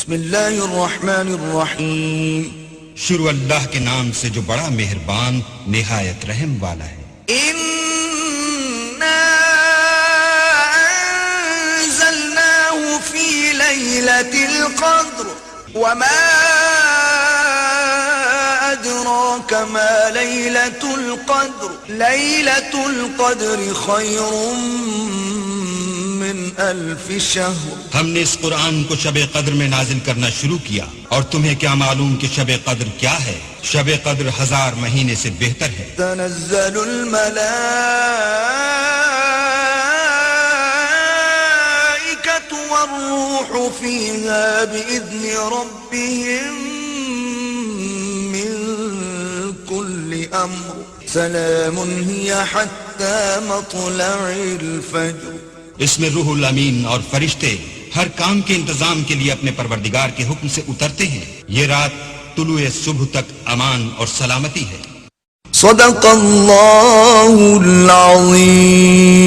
بسم اللہ الرحمن الرحیم. شروع اللہ کے نام سے جو بڑا مہربان نہایت رحم والا ہے. اِنَّا أَنزَلْنَاهُ فِي لَيْلَةِ الْقَدْرِ وَمَا أَدْرَاكَ مَا لَيْلَةُ الْقَدْرِ لَيْلَةُ الْقَدْرِ خَيْرٌ من ألف شهر. ہم نے اس قرآن کو شب قدر میں نازل کرنا شروع کیا، اور تمہیں کیا معلوم کہ شب قدر کیا ہے؟ شب قدر 1000 مہینے سے بہتر ہے. تنزل الملائكة والروح فيها بإذن ربهم من كل أمر سلام هي حتى مطلع الفجر. اس میں روح الامین اور فرشتے ہر کام کے انتظام کے لیے اپنے پروردگار کے حکم سے اترتے ہیں. یہ رات طلوع صبح تک امان اور سلامتی ہے. صدق اللہ العظیم.